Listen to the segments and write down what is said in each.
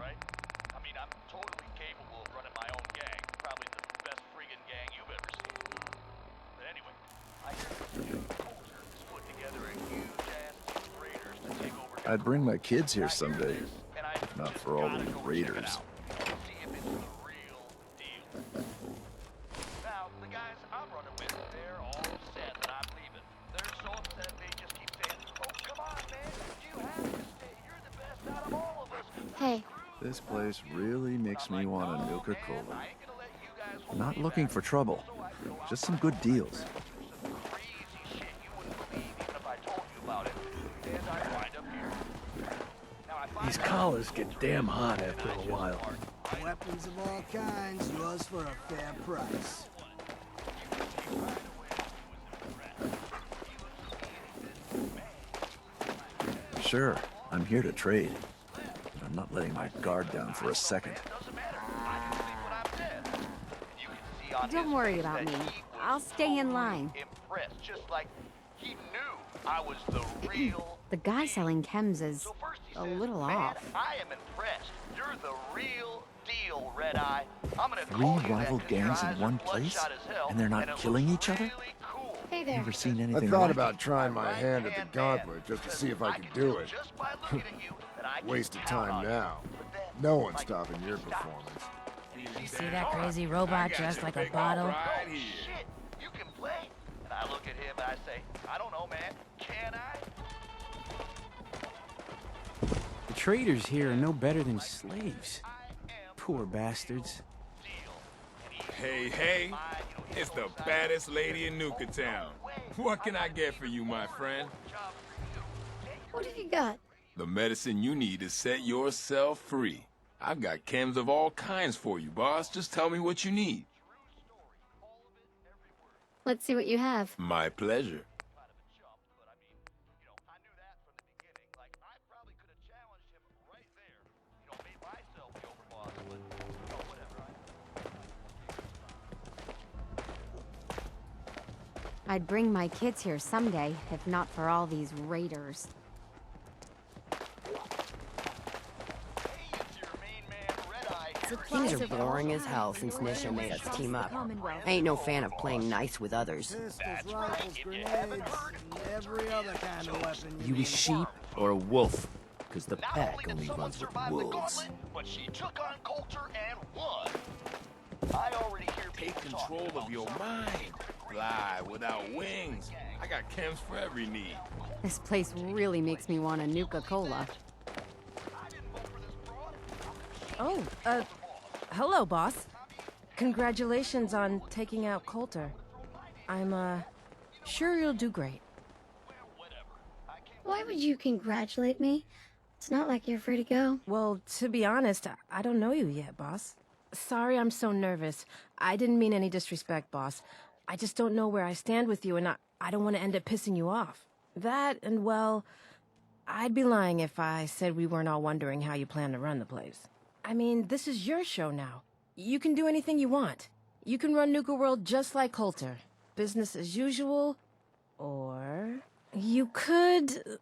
right? I mean, I'm totally capable of running my own gang. Probably the best friggin' gang you've ever seen. But anyway, I hear Culture has put together a huge-ass team of raiders to take over. I'd bring my kids here someday, if not for all the raiders. See if it's the real deal. Now, the guys I'm running with, they're all sad that I'm leaving. They're so upset they just keep saying, "Oh, come on, man, you have to stay. You're the best out of all of us." Hey. This place really makes me want a Nuka Cola. I'm not looking for trouble, just some good deals. These collars get damn hot after a while. Weapons of all kinds, yours for a fair price. Sure, I'm here to trade. But I'm not letting my guard down for a second. Don't worry about me. I'll stay in line. Impressed, just like he knew I was the real. The guy selling chems is So first he a says, little "Man, off. I am impressed. You're the real deal, Red Eye. I'm gonna Three call you that rival 'cause your gangs in eyes one are place, bloodshot as hell, and they're not it killing looks each other? really cool." Hey there. Never seen I anything thought like about it. trying my hand at the Right-hand gauntlet man, just to see if I could can do tell it. just by looking at you that I can Waste of count time on you. now. But then, No one's like, stopping your he stops. performance. You see that crazy robot dressed like a bottle? Oh, shit, you can play? And I look at him and I say, I don't know, man. Can I? The traders here are no better than slaves. Poor bastards. Hey, hey, it's the baddest lady in Nuka Town. What can I get for you, my friend? What have you got? The medicine you need to set yourself free. I've got chems of all kinds for you, boss. Just tell me what you need. Let's see what you have. My pleasure. I'd bring my kids here someday, if not for all these raiders. Things are boring as hell since Nisha made us team up. I ain't no fan of playing nice with others. Pistols, rifles, grenades, and every other kind of weapon You a need. sheep or a wolf? Because the pack only someone runs with survived the wolves. gauntlet, but she took on Coulter and won. I already hear Take people control talking of your about mind. Fly without wings. I got chems for every need. This place really makes me want a Nuka Cola. Oh, hello, boss. Congratulations on taking out Coulter. I'm, sure you'll do great. Why would you congratulate me? It's not like you're free to go. Well, to be honest, I don't know you yet, boss. Sorry I'm so nervous. I didn't mean any disrespect, boss. I just don't know where I stand with you, and I don't want to end up pissing you off. That, and well, I'd be lying if I said we weren't all wondering how you plan to run the place. I mean, this is your show now. You can do anything you want. You can run Nuka World just like Coulter. Business as usual, or you could,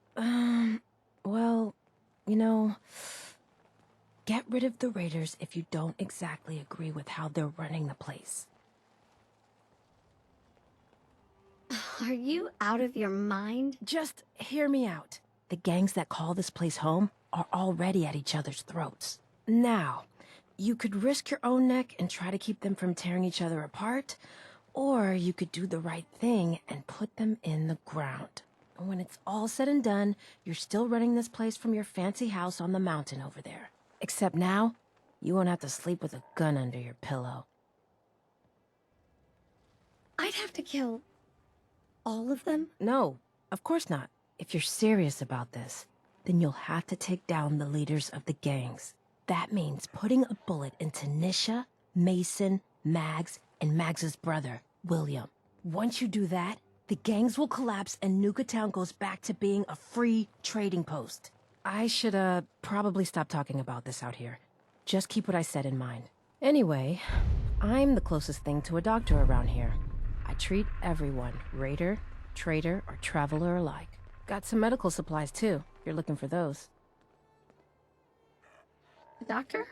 well, you know, get rid of the raiders if you don't exactly agree with how they're running the place. Are you out of your mind? Just hear me out. The gangs that call this place home are already at each other's throats. Now, you could risk your own neck and try to keep them from tearing each other apart, or you could do the right thing and put them in the ground. And when it's all said and done, you're still running this place from your fancy house on the mountain over there. Except now, you won't have to sleep with a gun under your pillow. I'd have to kill all of them? No, of course not. If you're serious about this, then you'll have to take down the leaders of the gangs. That means putting a bullet into Nisha, Mason, Mags, and Mags's brother, William. Once you do that, the gangs will collapse and Nuka Town goes back to being a free trading post. I should, probably stop talking about this out here. Just keep what I said in mind. Anyway, I'm the closest thing to a doctor around here. I treat everyone, raider, trader, or traveler alike. Got some medical supplies, too, if you're looking for those. Doctor?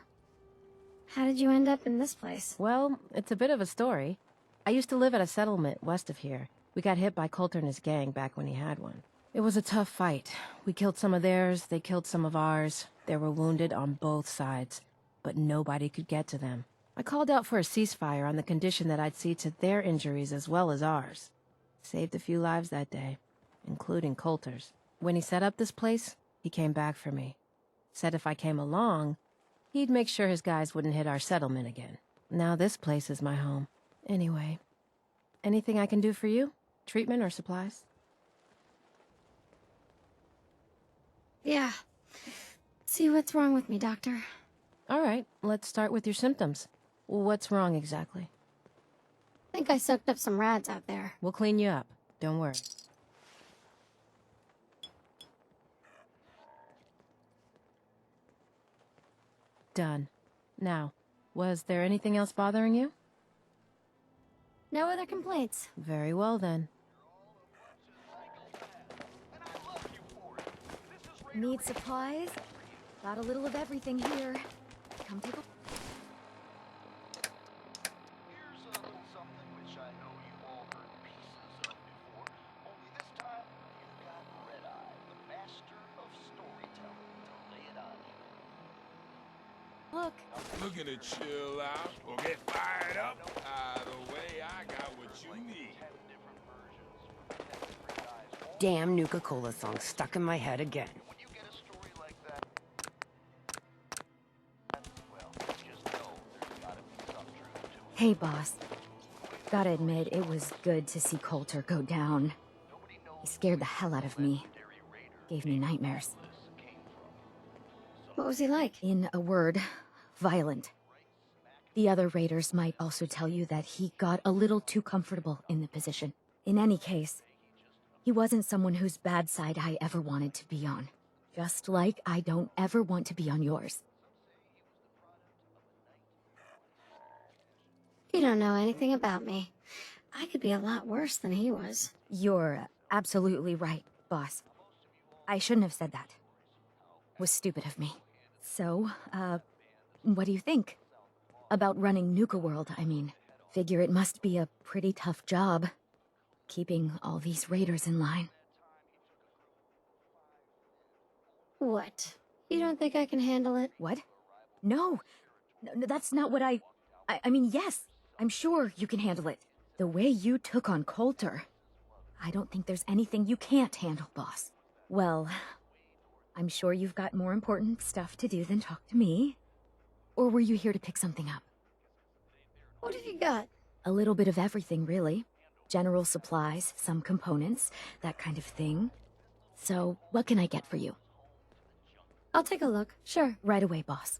How did you end up in this place? Well, it's a bit of a story. I used to live at a settlement west of here. We got hit by Coulter and his gang back when he had one. It was a tough fight. We killed some of theirs, they killed some of ours. There were wounded on both sides, but nobody could get to them. I called out for a ceasefire on the condition that I'd see to their injuries as well as ours. Saved a few lives that day, including Coulter's. When he set up this place, he came back for me. Said if I came along, he'd make sure his guys wouldn't hit our settlement again. Now this place is my home. Anyway, anything I can do for you? Treatment or supplies? Yeah. See what's wrong with me, Doctor. All right, let's start with your symptoms. What's wrong exactly? I think I soaked up some rads out there. We'll clean you up. Don't worry. Done. Now, was there anything else bothering you? No other complaints. Very well then. Need supplies? Got a little of everything here. Come take a... Here's a little something which I know you've all heard pieces of before. Only this time, you've got Red Eye, the master of storytelling, to lay it on you. Look. Looking to chill out or get fired up? Either way, I got what you need. Damn Nuka-Cola song stuck in my head again. When you get a story like that, well, just know there's gotta be some truth to it. Hey, boss. Gotta admit, it was good to see Coulter go down. He scared the hell out of me. Gave me nightmares. What was he like? In a word, violent. The other raiders might also tell you that he got a little too comfortable in the position. In any case, he wasn't someone whose bad side I ever wanted to be on. Just like I don't ever want to be on yours. You don't know anything about me. I could be a lot worse than he was. You're absolutely right, boss. I shouldn't have said that. Was stupid of me. So, what do you think? About running Nuka World, I mean. Figure it must be a pretty tough job. Keeping all these raiders in line. What? You don't think I can handle it? What? No, that's not what I mean, yes, I'm sure you can handle it. The way you took on Coulter, I don't think there's anything you can't handle, boss. Well, I'm sure you've got more important stuff to do than talk to me. Or were you here to pick something up? What have you got? A little bit of everything, really. General supplies, some components, that kind of thing. So, what can I get for you? I'll take a look, sure. Right away, boss.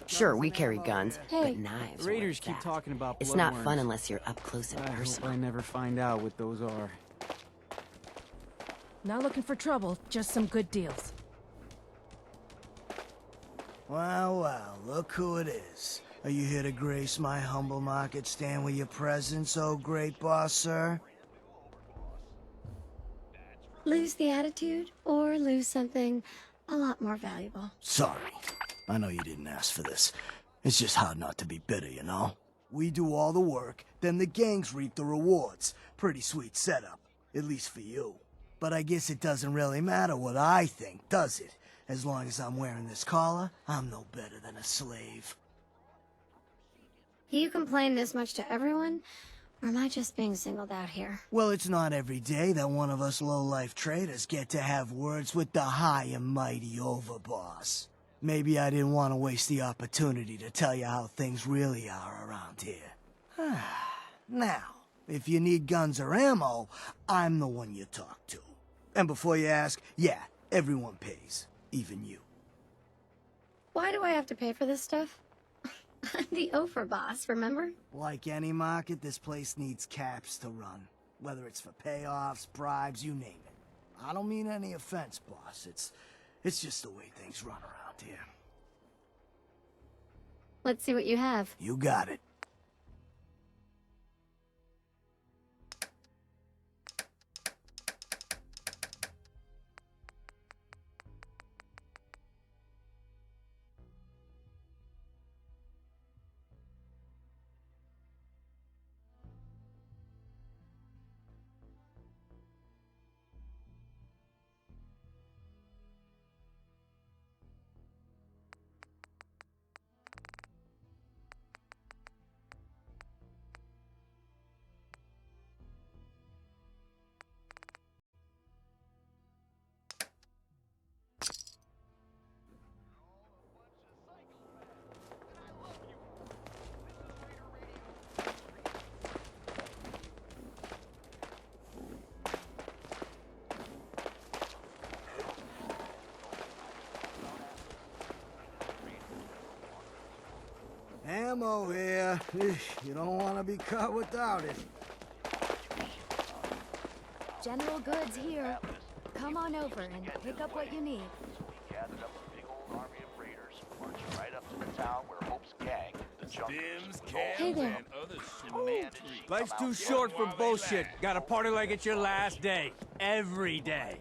Sure, we carry guns, Hey. but knives. Raiders are keep fast. talking about It's not bloodworms. fun unless you're up close and I hope personal. I never find out what those are. Not looking for trouble, just some good deals. Well, well, look who it is. Are you here to grace my humble market stand with your presence, oh great boss, sir? Lose the attitude, or lose something a lot more valuable. Sorry. I know you didn't ask for this. It's just hard not to be bitter, you know? We do all the work, then the gangs reap the rewards. Pretty sweet setup, at least for you. But I guess it doesn't really matter what I think, does it? As long as I'm wearing this collar, I'm no better than a slave. You complain this much to everyone, or am I just being singled out here? Well, it's not every day that one of us low-life traders get to have words with the high and mighty overboss. Maybe I didn't want to waste the opportunity to tell you how things really are around here. Now, if you need guns or ammo, I'm the one you talk to. And before you ask, yeah, everyone pays. Even you. Why do I have to pay for this stuff? I'm the overboss, remember? Like any market, this place needs caps to run. Whether it's for payoffs, bribes, you name it. I don't mean any offense, boss. It's just the way things run around here. Let's see what you have. You got it. Ammo here. You don't want to be caught without it. General goods here. Come on over and pick up what you need. We gathered up a big old army of raiders, marching right up to the town where Hope's gang, the Stims, Junkers, cans, Hey there. and other shit. Life's too short for bullshit. Gotta party like it's your last day. Every day.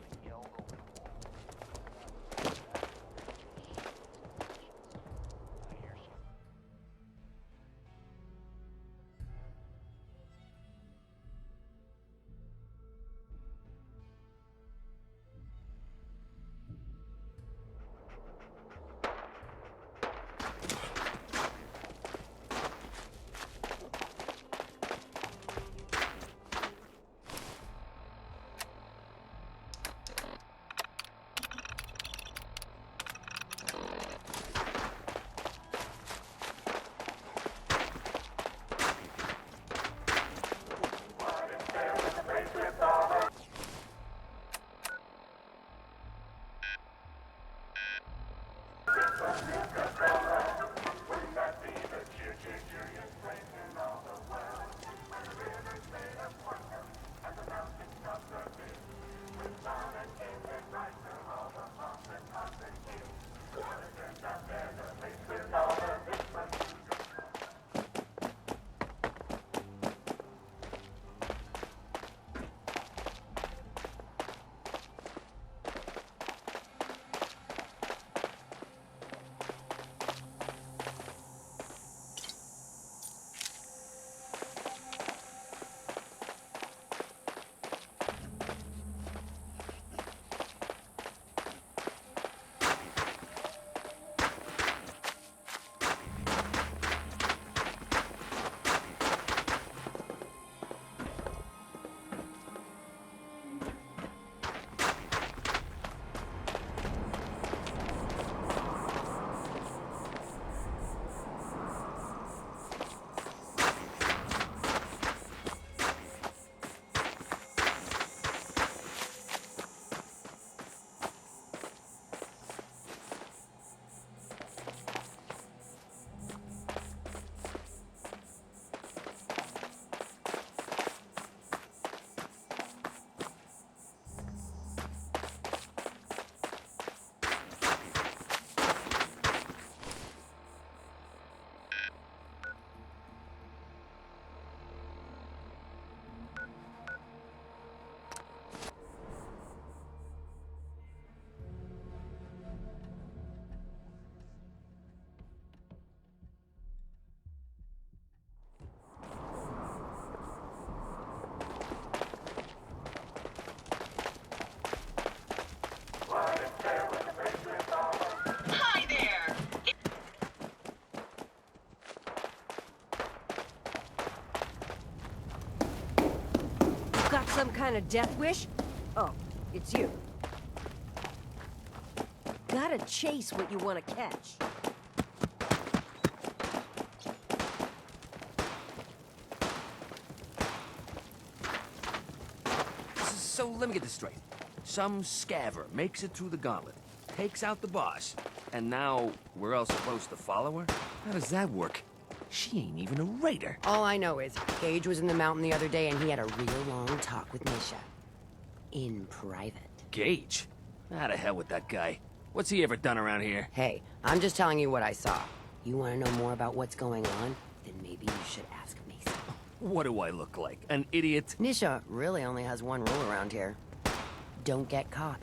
Got some kind of death wish? Oh, it's you. Gotta chase what you want to catch. So let me get this straight. Some scaver makes it through the gauntlet, takes out the boss, and now we're all supposed to follow her? How does that work? She ain't even a raider. All I know is Gage was in the mountain the other day and he had a real long talk with Misha. In private. Gage? Out of hell with that guy. What's he ever done around here? Hey, I'm just telling you what I saw. You want to know more about what's going on? Then maybe you should ask Mason. What do I look like? An idiot? Nisha really only has one rule around here. Don't get caught.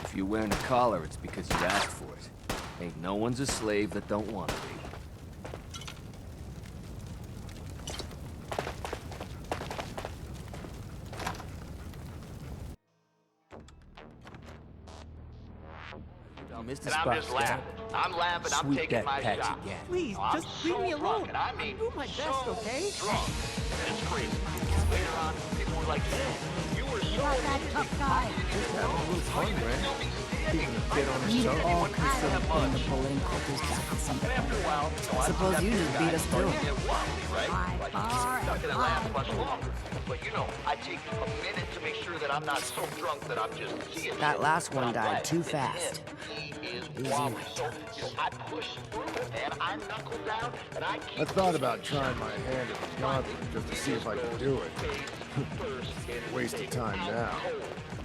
If you're wearing a collar, it's because you asked for it. Ain't no one's a slave that don't want to be. Missed the And I'm spot, just Scout. laughing. I'm laughing, I'm Sweep taking that my patch shot. again. Please, I'm just so leave me drunk, alone. and I mean, I'll do my best, so okay? drunk. And it's crazy. Later on, people were like, "Yeah, you were so that tough guy. Get on his toe. all consider pulling the pulling Coulter's back at some And after a while, Suppose you just beat us to him. right? Like, stuck in it last much longer. But you know, I take a minute to make sure that I'm not so drunk that I'm just seeing That shit. last But one I'm died glad too in the end, fast. He is wobbly. So I push through it, man. I knuckle down and I keep. I thought about trying my hand at the gauntlet just to see if I could do it. Waste of time now.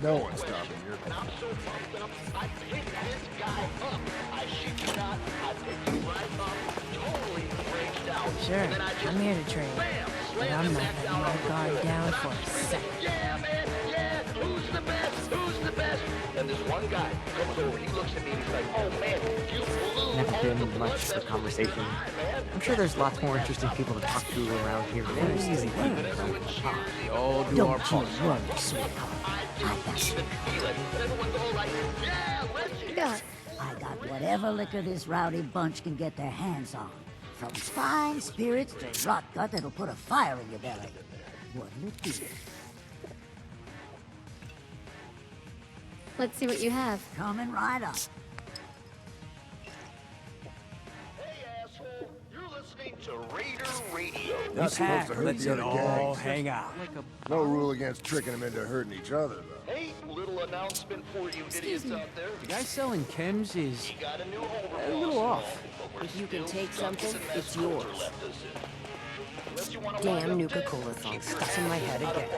No one's stopping your And I'm so pumped that I pick this guy up. I shit you not. I picked him right up, totally raged out. Sure, And then I just, I'm here to train. bam, But slammed I'm him not back letting down my on the guard floor. down And for I'm a screaming, second. yeah, man, yeah, who's the best? Who's the best? And this one guy comes over, he looks at me and he's like, oh man, you blew Never all been the much blood for vessels conversation. in my eye, man. I'm sure there's lots more interesting people to talk to around here. Easy And everyone cheers, We all do our part. worry, sweetheart. I didn't even feel it. And everyone's all like, yeah, let's hear it. I got whatever liquor this rowdy bunch can get their hands on. From fine spirits to rot gut that'll put a fire in your belly. What'll it be? Let's see what you have. Coming right up. Hey, asshole, you're listening to Raider Radio. Not supposed to hurt Let's the it other all gangs. hang out. No rule against tricking them into hurting each other, though. Hey, little announcement for you idiots out there. The guy selling chems is He got a new overboss. a little off. If you can take something, it's yours. Damn Nuka Cola song stuck in my head again.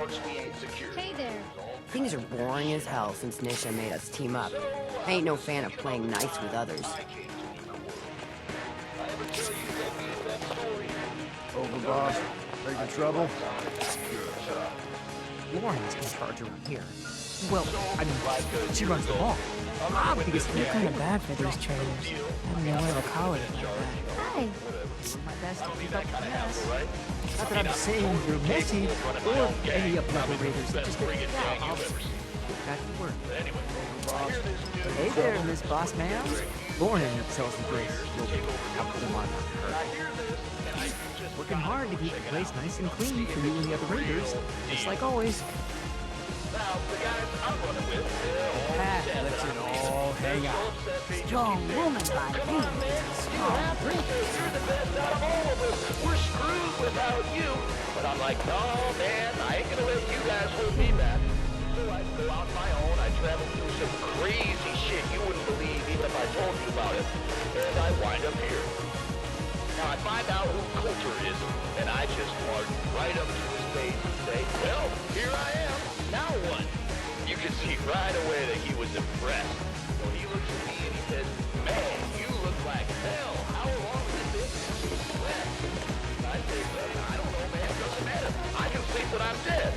Hey there. Things are boring as hell since Nisha made us team up. I ain't no fan of playing nice with others. Overboss, making trouble? Lauren's in charge around here. Well, I mean, she runs the ball. Obviously, You're kind of bad for these trainers. I didn't wear the collar like that. Hi. doing my best to keep up the mess. Not that I'm saying you're messy or any up-level raiders. Just that, yeah, I'll get back to work. Hey there, Miss Boss Man. Lauren sells the grace. You'll have to want her. Working hard to keep the place nice and clean for you and the other raiders, just like always. Pat lets it all hang out. Strong woman like me. Strong drink. You're the best out of all of us. We're screwed without you. But I'm like, no, man, I ain't gonna let you guys hold me back. So I go out on my own. I travel through some crazy shit you wouldn't believe even if I told you about it. And I wind up here. Now I find out who Coulter is, and I just march right up to his face and say, well, here I am. Now what? You could see right away that he was impressed. So he looks at me and he says, man, you look like hell. How long has it been since you slept? I say, well, I don't know, man. Just that I'm dead.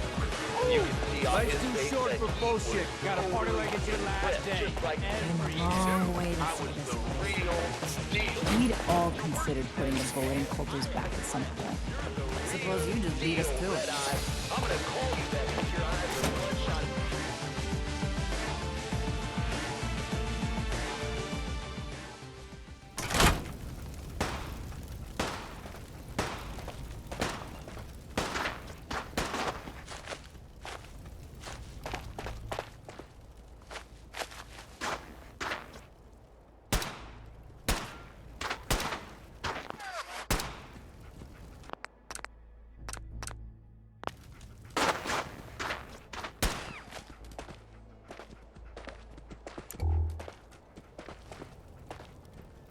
You can see on Life's his too face short that for he bullshit. was Gotta party like it's your last day. just like every long way to I see was this the place. real deal. We'd all considered putting the bullet in Coulter's back at some point. Suppose you just beat us to it. I'm gonna call you that because your eyes are bloodshot.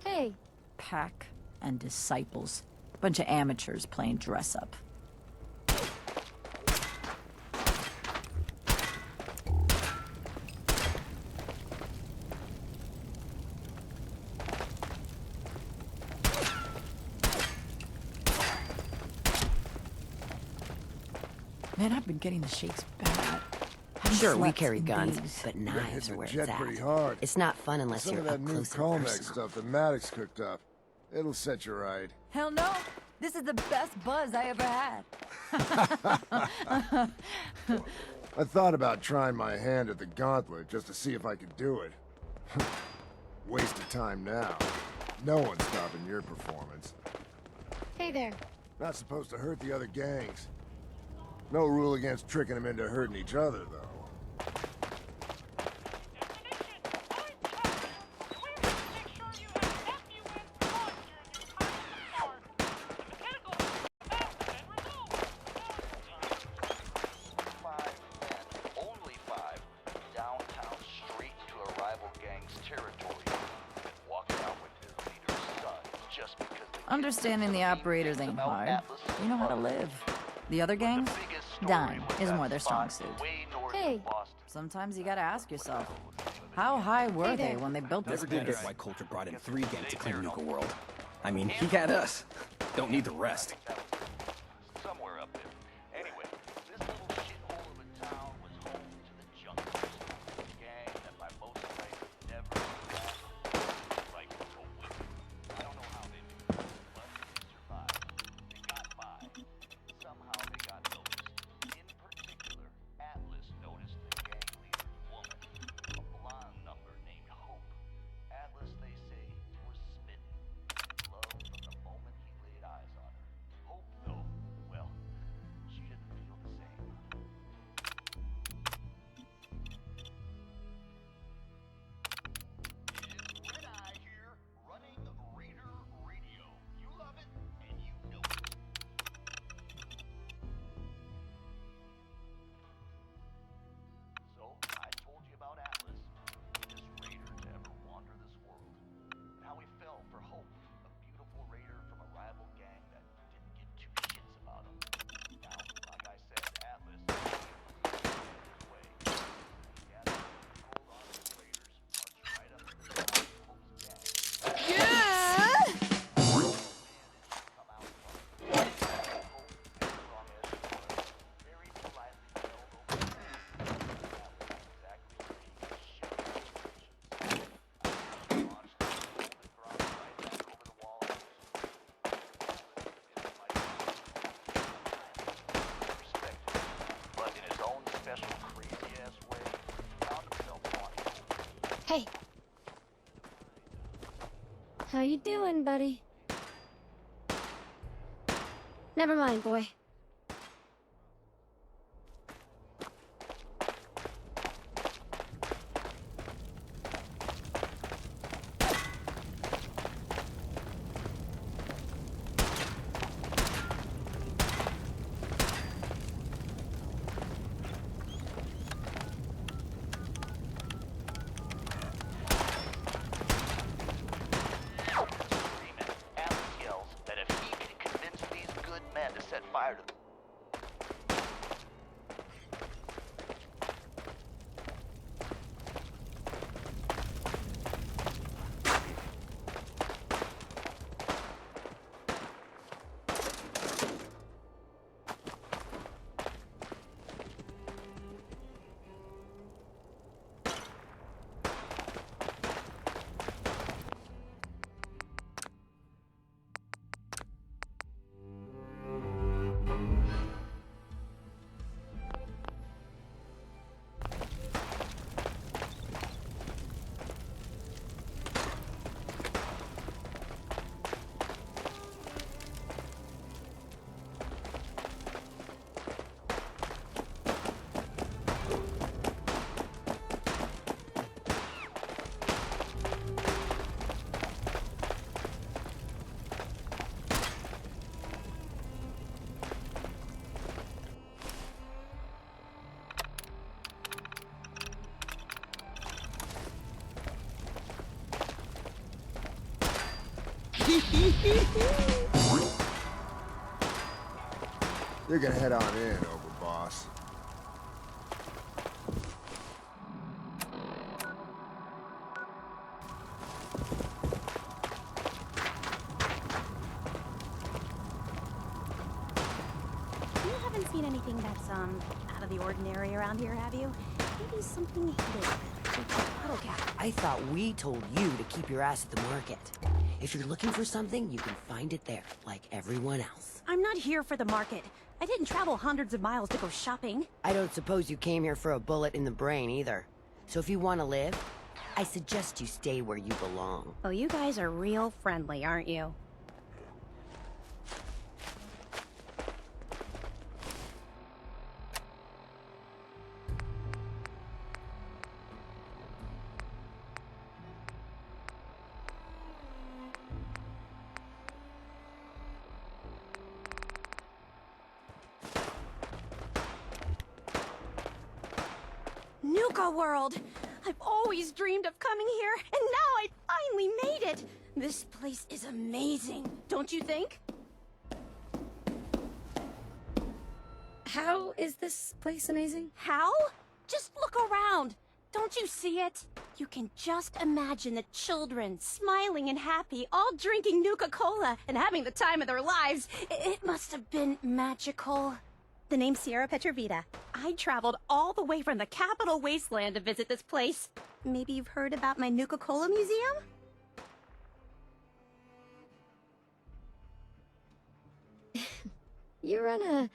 Hey. Pack and disciples. Bunch of amateurs playing dress up. Man, I've been getting the shakes bad. Sure, we slept carry in guns, days. but knives are where it's jet pretty at. hard. It's not fun unless Some you're of that up new close and Comex personal. stuff that Maddox cooked up. It'll set you right. Hell no! This is the best buzz I ever had. I thought about trying my hand at the gauntlet just to see if I could do it. Waste of time now. No one's stopping your performance. Hey there. Not supposed to hurt the other gangs. No rule against tricking them into hurting each other, though. Understanding the operators ain't hard. You know how to live. The other gangs? Dying is more their strong suit. Hey. Sometimes you gotta ask yourself, how high were they when they built this Never did place? get why Coulter brought in 3 gangs to claim Nuka World. I mean, he had us. Don't need the rest. Somewhere up there. Anyway, this little shithole of a town was home to the Junkers, a gang that by most claims never like Coulter. I don't know how they do it, but they survived. They got by. Somehow they got noticed. In particular, Atlas noticed the gang leader, woman, a blonde number named Hope. Atlas, they say, was smitten. Love from the moment he laid eyes on her. Hope, though, well, she didn't feel the same. Red Eye here, running Raider Radio. You love it, and you know it. So, I told you about Atlas, this raider to ever wander this world, and how he fell for Hope, a beautiful raider from a rival gang that didn't give 2 shits about him. Now, like I said, Atlas his way. He gathered hold on to the raiders, marched right up to the top of Hope's gang. Come out from Hope, as strong as she was, very politely held over the head. That was exactly where he could ship his instructions. Launched the golden ground right back over the wall. Respected, but in his own special crazy-ass way, found himself wanting Hope. Hey. How you doing, buddy? Never mind, boy. Atlas yells that if he can convince these good men to set fire to You can head on in, overboss. You haven't seen anything that's, out of the ordinary around here, have you? Maybe something hidden. Bottle cap. I thought we told you to keep your ass at the market. If you're looking for something, you can find it there, like everyone else. I'm not here for the market. I didn't travel hundreds of miles to go shopping. I don't suppose you came here for a bullet in the brain, either. So if you want to live, I suggest you stay where you belong. Oh, you guys are real friendly, aren't you? Nuka World! I've always dreamed of coming here, and now I finally made it! This place is amazing, don't you think? How is this place amazing? How? Just look around! Don't you see it? You can just imagine the children, smiling and happy, all drinking Nuka-Cola and having the time of their lives. It must have been magical. The name's Sierra Petrovita. I traveled all the way from the capital Wasteland to visit this place. Maybe you've heard about my Nuka-Cola museum? You run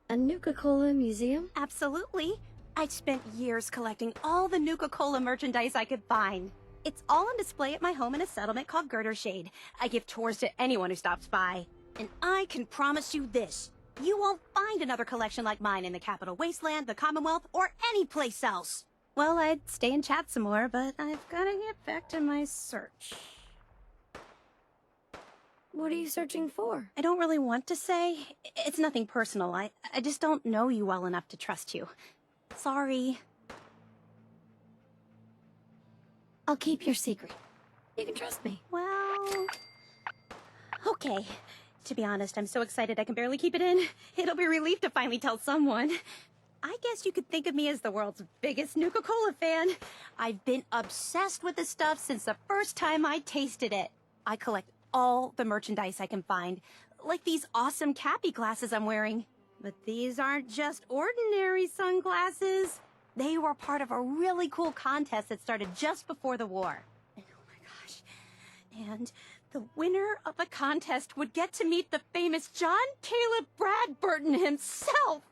a Nuka-Cola museum? Absolutely. I spent years collecting all the Nuka-Cola merchandise I could find. It's all on display at my home in a settlement called Girdershade. I give tours to anyone who stops by. And I can promise you this. You won't find another collection like mine in the capital Wasteland, the Commonwealth, or any place else. Well, I'd stay and chat some more, but I've gotta get back to my search. What are you searching for? I don't really want to say. It's nothing personal. I just don't know you well enough to trust you. Sorry. I'll keep your secret. You can trust me. Well... okay. To be honest, I'm so excited I can barely keep it in. It'll be a relief to finally tell someone. I guess you could think of me as the world's biggest Nuka-Cola fan. I've been obsessed with this stuff since the first time I tasted it. I collect all the merchandise I can find, like these awesome Cappy glasses I'm wearing. But these aren't just ordinary sunglasses. They were part of a really cool contest that started just before the war. And oh my gosh. And the winner of the contest would get to meet the famous John Caleb Bradburton himself.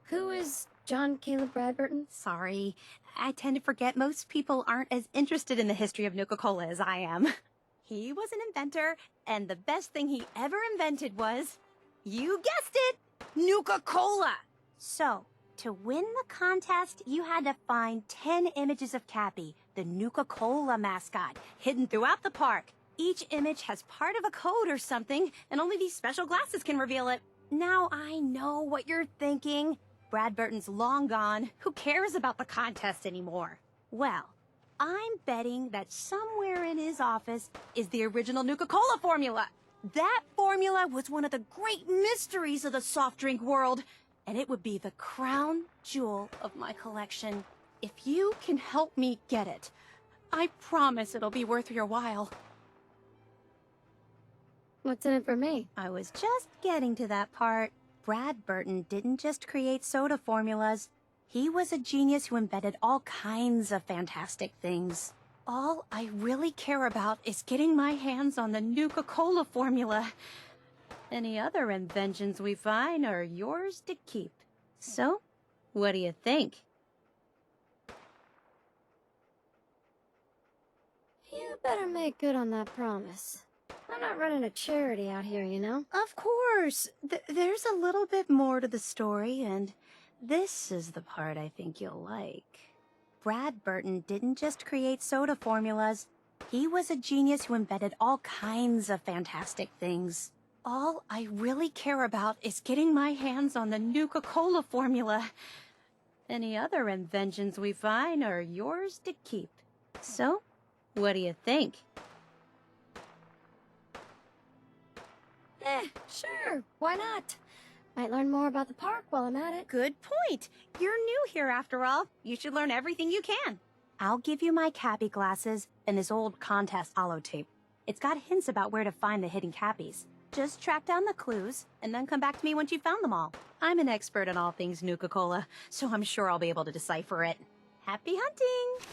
Who is John Caleb Bradburton? Sorry, I tend to forget most people aren't as interested in the history of Nuka-Cola as I am. He was an inventor, and the best thing he ever invented was, you guessed it, Nuka-Cola! So, to win the contest, you had to find 10 images of Cappy, the Nuka-Cola mascot, hidden throughout the park. Each image has part of a code or something, and only these special glasses can reveal it. Now I know what you're thinking. Bradburton's long gone. Who cares about the contest anymore? Well, I'm betting that somewhere in his office is the original Nuka-Cola formula. That formula was one of the great mysteries of the soft drink world, and it would be the crown jewel of my collection. If you can help me get it, I promise it'll be worth your while. What's in it for me? I was just getting to that part. Bradburton didn't just create soda formulas. He was a genius who invented all kinds of fantastic things. All I really care about is getting my hands on the Nuka-Cola formula. Any other inventions we find are yours to keep. So, what do you think? You better make good on that promise. I'm not running a charity out here, you know? Of course. There's a little bit more to the story, and this is the part I think you'll like. Bradburton didn't just create soda formulas. He was a genius who invented all kinds of fantastic things. All I really care about is getting my hands on the Nuka-Cola formula. Any other inventions we find are yours to keep. So, what do you think? Sure. Why not? Might learn more about the park while I'm at it. Good point. You're new here after all. You should learn everything you can. I'll give you my Cappy glasses and this old contest holotape. It's got hints about where to find the hidden Cappies. Just track down the clues, and then come back to me once you've found them all. I'm an expert in all things Nuka-Cola, so I'm sure I'll be able to decipher it. Happy hunting!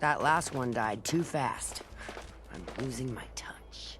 That last one died too fast. I'm losing my touch.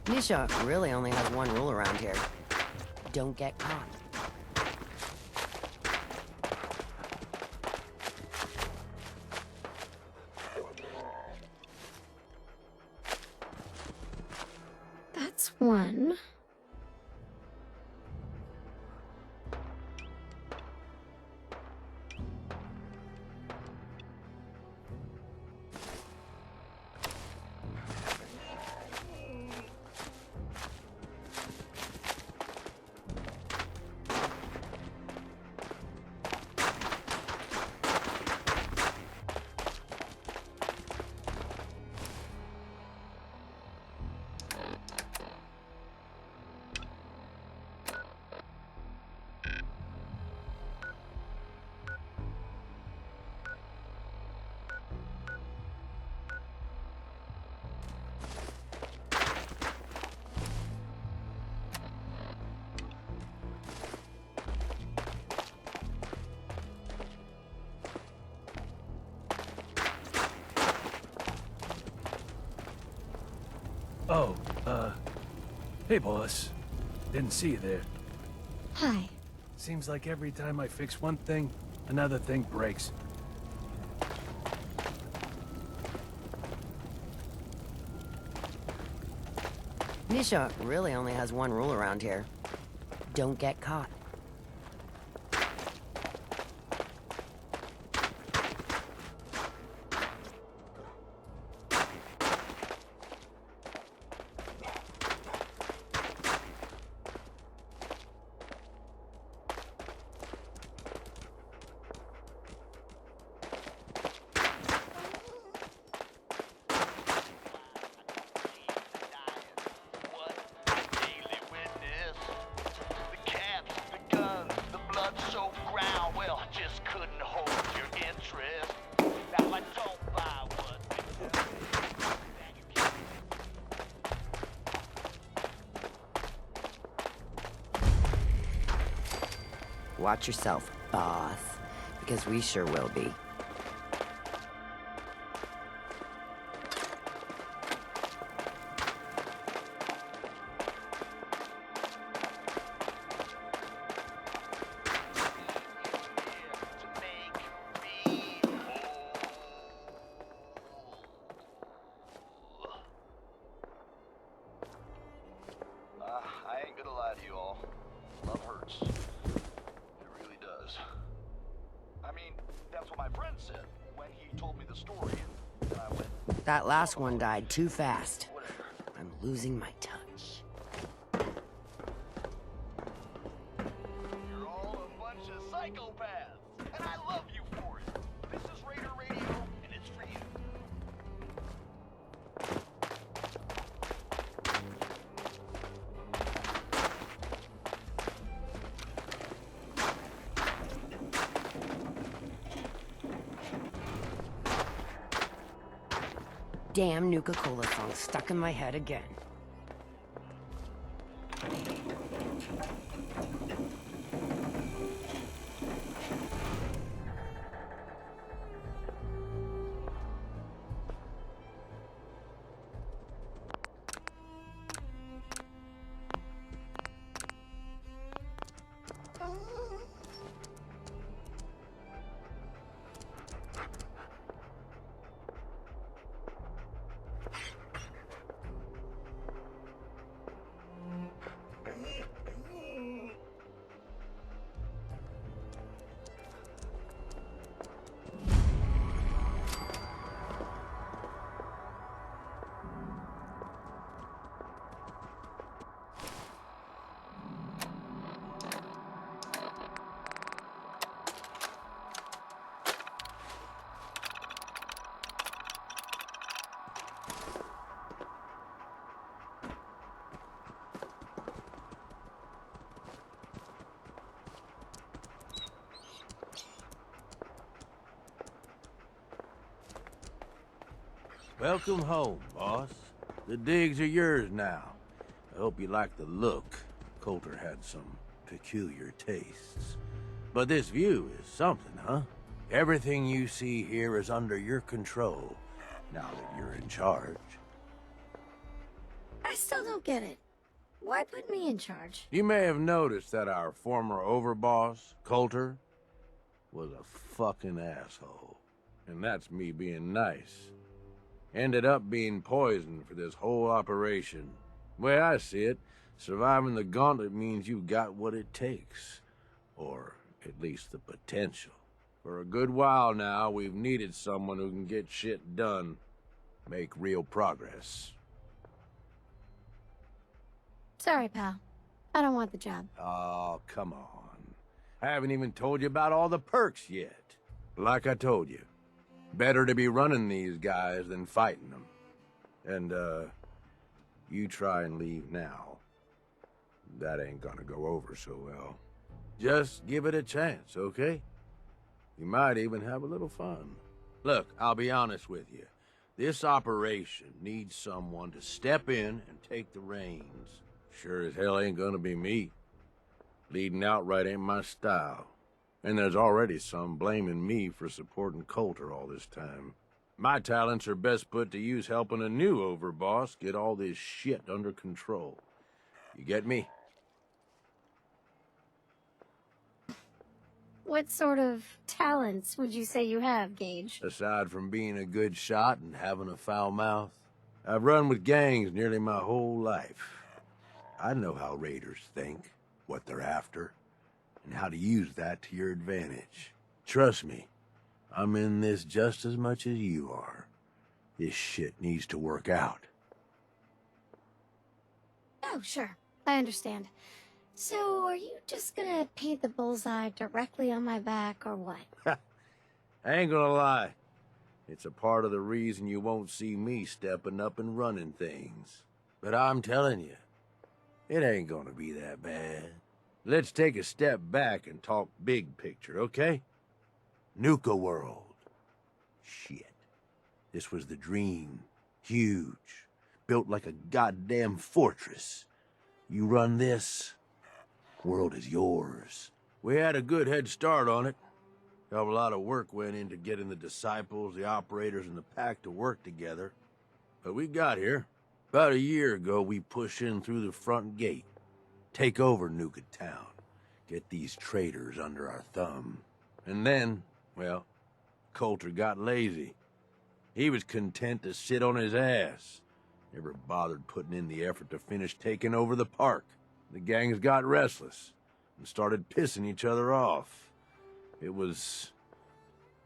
Nisha really only has one rule around here. Don't get caught. That's one. Oh, hey boss. Didn't see you there. Hi. Seems like every time I fix one thing, another thing breaks. Nisha really only has one rule around here. Don't get caught. blood-soaked ground. Well, I just couldn't hold your interest. Now I don't buy what they tell me. Watch yourself, boss. Because we sure will be. I ain't gonna lie to you all. Love hurts. It really does. I mean, that's what my friend said when he told me the story, and then I went... That last one died too fast. I'm losing my touch. You're all a bunch of psychopaths, and I love you for it. This is Raider Radio, and it's for you. Damn Nuka-Cola song stuck in my head again. Welcome home, boss. The digs are yours now. I hope you like the look. Coulter had some peculiar tastes. But this view is something, huh? Everything you see here is under your control, now that you're in charge. I still don't get it. Why put me in charge? You may have noticed that our former overboss, Coulter, was a fucking asshole. And that's me being nice. Ended up being poisoned for this whole operation. The way I see it, surviving the gauntlet means you got what it takes. Or at least the potential. For a good while now, we've needed someone who can get shit done. Make real progress. Sorry, pal. I don't want the job. Oh, come on. I haven't even told you about all the perks yet. Like I told you, better to be running these guys than fighting them. And, you try and leave now. That ain't gonna go over so well. Just give it a chance, okay? You might even have a little fun. Look, I'll be honest with you. This operation needs someone to step in and take the reins. Sure as hell ain't gonna be me. Leading outright ain't my style. And there's already some blaming me for supporting Coulter all this time. My talents are best put to use helping a new overboss get all this shit under control. You get me? What sort of talents would you say you have, Gage? Aside from being a good shot and having a foul mouth, I've run with gangs nearly my whole life. I know how raiders think, what they're after, and how to use that to your advantage. Trust me, I'm in this just as much as you are. This shit needs to work out. Oh, sure. I understand. So, are you just gonna paint the bullseye directly on my back, or what? I ain't gonna lie. It's a part of the reason you won't see me stepping up and running things. But I'm telling you, it ain't gonna be that bad. Let's take a step back and talk big picture, okay? Nuka World. Shit. This was the dream. Huge. Built like a goddamn fortress. You run this, world is yours. We had a good head start on it. A lot of work went into getting the disciples, the operators, and the pack to work together. But we got here. About a year ago, we pushed in through the front gate. Take over Nuka Town. Get these traitors under our thumb. And then, well, Coulter got lazy. He was content to sit on his ass. Never bothered putting in the effort to finish taking over the park. The gangs got restless and started pissing each other off. It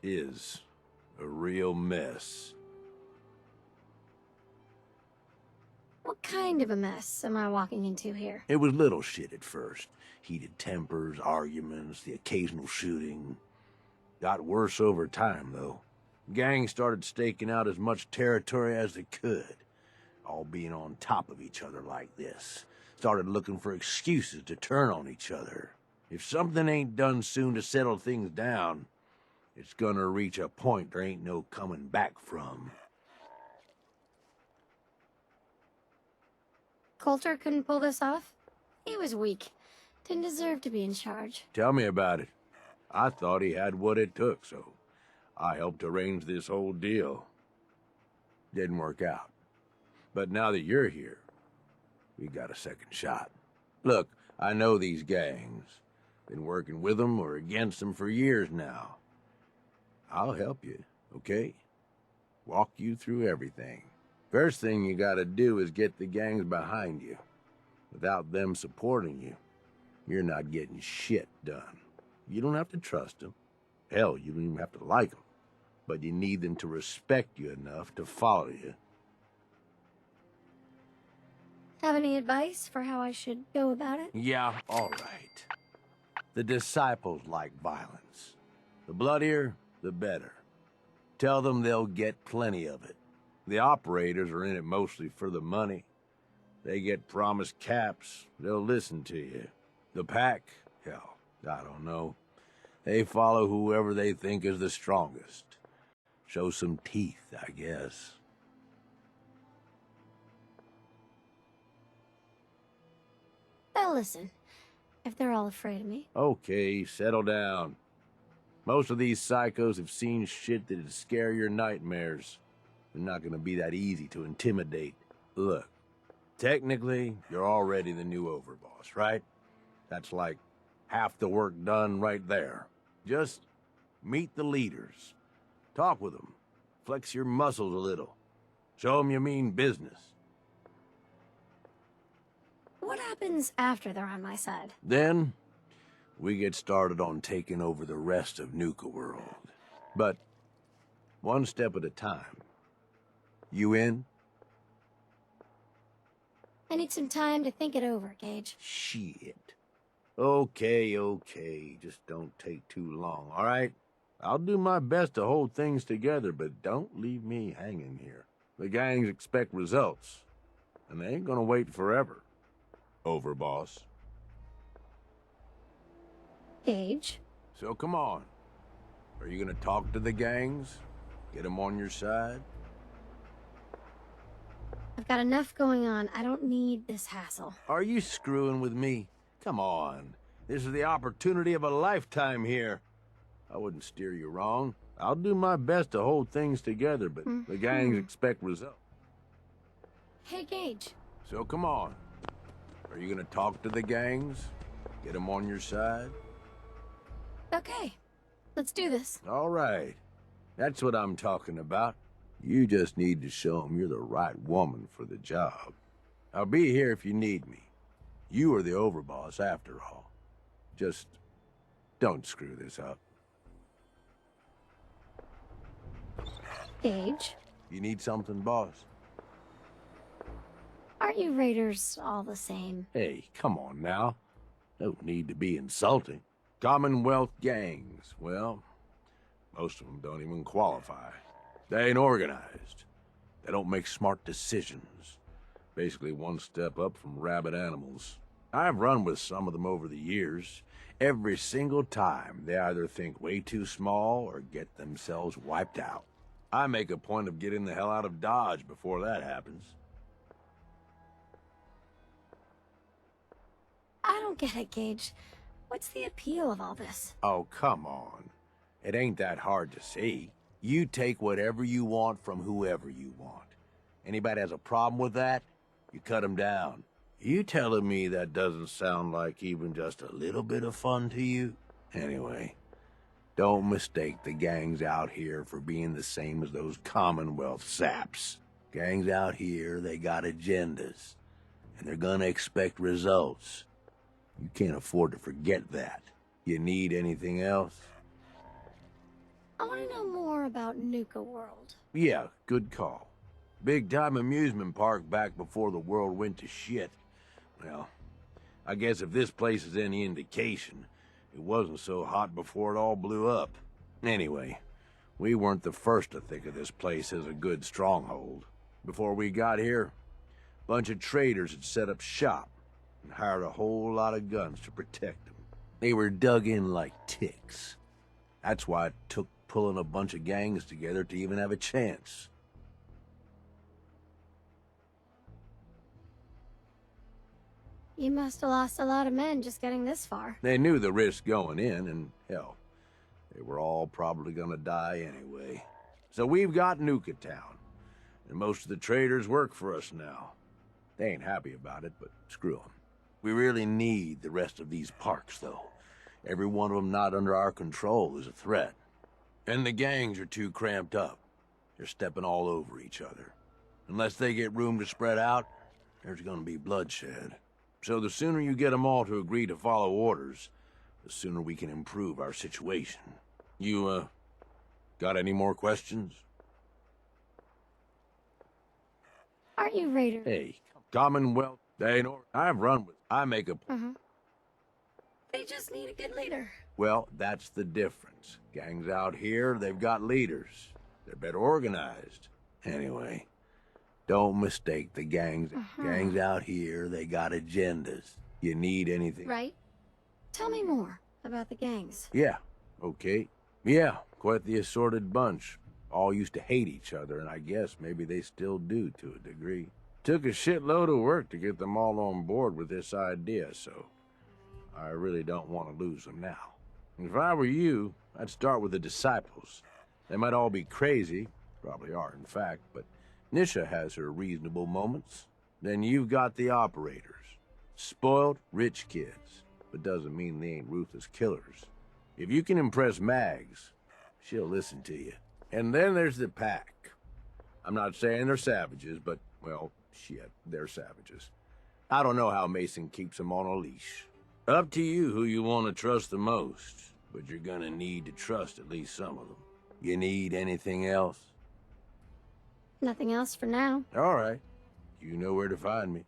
is a real mess. What kind of a mess am I walking into here? It was little shit at first. Heated tempers, arguments, the occasional shooting. Got worse over time, though. Gangs started staking out as much territory as they could. All being on top of each other like this. Started looking for excuses to turn on each other. If something ain't done soon to settle things down, it's gonna reach a point there ain't no coming back from. Coulter couldn't pull this off? He was weak. Didn't deserve to be in charge. Tell me about it. I thought he had what it took, so I helped arrange this whole deal. Didn't work out. But now that you're here, we got a second shot. Look, I know these gangs. Been working with them or against them for years now. I'll help you, okay? Walk you through everything. First thing you gotta do is get the gangs behind you. Without them supporting you, you're not getting shit done. You don't have to trust them. Hell, you don't even have to like them. But you need them to respect you enough to follow you. Have any advice for how I should go about it? Yeah, all right. The disciples like violence. The bloodier, the better. Tell them they'll get plenty of it. The operators are in it mostly for the money. They get promised caps, they'll listen to you. The pack, hell, I don't know. They follow whoever they think is the strongest. Show some teeth, I guess. Well, listen. If they're all afraid of me. Okay, settle down. Most of these psychos have seen shit that'd scare your nightmares. They're not gonna be that easy to intimidate. Look, technically, you're already the new overboss, right? That's like half the work done right there. Just meet the leaders. Talk with them. Flex your muscles a little. Show them you mean business. What happens after they're on my side? Then, we get started on taking over the rest of Nuka World. But, one step at a time. You in? I need some time to think it over, Gage. Shit. Okay. Just don't take too long, all right? I'll do my best to hold things together, but don't leave me hanging here. The gangs expect results, and they ain't gonna wait forever. Overboss. Gage? So come on. Are you gonna talk to the gangs? Get them on your side? I've got enough going on. I don't need this hassle. Are you screwing with me? Come on. This is the opportunity of a lifetime here. I wouldn't steer you wrong. I'll do my best to hold things together, but the gangs expect results. Hey, Gage. So come on. Are you gonna talk to the gangs? Get them on your side? Okay. Let's do this. All right. That's what I'm talking about. You just need to show them you're the right woman for the job. I'll be here if you need me. You are the overboss after all. Just don't screw this up. Gage? You need something, boss? Aren't you raiders all the same? Hey, come on now. No need to be insulting. Commonwealth gangs, well, most of them don't even qualify. They ain't organized. They don't make smart decisions. Basically one step up from rabid animals. I've run with some of them over the years. Every single time, they either think way too small or get themselves wiped out. I make a point of getting the hell out of Dodge before that happens. I don't get it, Gage. What's the appeal of all this? Oh, come on. It ain't that hard to see. You take whatever you want from whoever you want. Anybody has a problem with that, you cut them down. You telling me that doesn't sound like even just a little bit of fun to you? Anyway, don't mistake the gangs out here for being the same as those Commonwealth saps. Gangs out here, they got agendas, and they're gonna expect results. You can't afford to forget that. You need anything else? I want to know more about Nuka World. Yeah, good call. Big-time amusement park back before the world went to shit. Well, I guess if this place is any indication, it wasn't so hot before it all blew up. Anyway, we weren't the first to think of this place as a good stronghold. Before we got here, a bunch of traders had set up shop and hired a whole lot of guns to protect them. They were dug in like ticks. That's why it took pulling a bunch of gangs together to even have a chance. You must have lost a lot of men just getting this far. They knew the risk going in, and hell, they were all probably gonna die anyway. So we've got Nuka Town, and most of the traders work for us now. They ain't happy about it, but screw them. We really need the rest of these parks, though. Every one of them not under our control is a threat. And the gangs are too cramped up. They're stepping all over each other. Unless they get room to spread out, there's gonna be bloodshed. So the sooner you get them all to agree to follow orders, the sooner we can improve our situation. You, got any more questions? Aren't you Raiders? Hey, Commonwealth, they ain't I've run with. I make a... They just need a good leader. Well, that's the difference. Gangs out here, they've got leaders. They're better organized. Anyway, don't mistake the gangs. Gangs out here, they got agendas. You need anything? Right. Tell me more about the gangs. Yeah, okay. Yeah, quite the assorted bunch. All used to hate each other, and I guess maybe they still do to a degree. Took a shitload of work to get them all on board with this idea, so I really don't want to lose them now. If I were you, I'd start with the disciples. They might all be crazy, probably are in fact, but Nisha has her reasonable moments. Then you've got the operators. Spoiled, rich kids, but doesn't mean they ain't ruthless killers. If you can impress Mags, she'll listen to you. And then there's the pack. I'm not saying they're savages, but, well, shit, they're savages. I don't know how Mason keeps them on a leash. Up to you who you want to trust the most, but you're gonna need to trust at least some of them. You need anything else? Nothing else for now. All right. You know where to find me.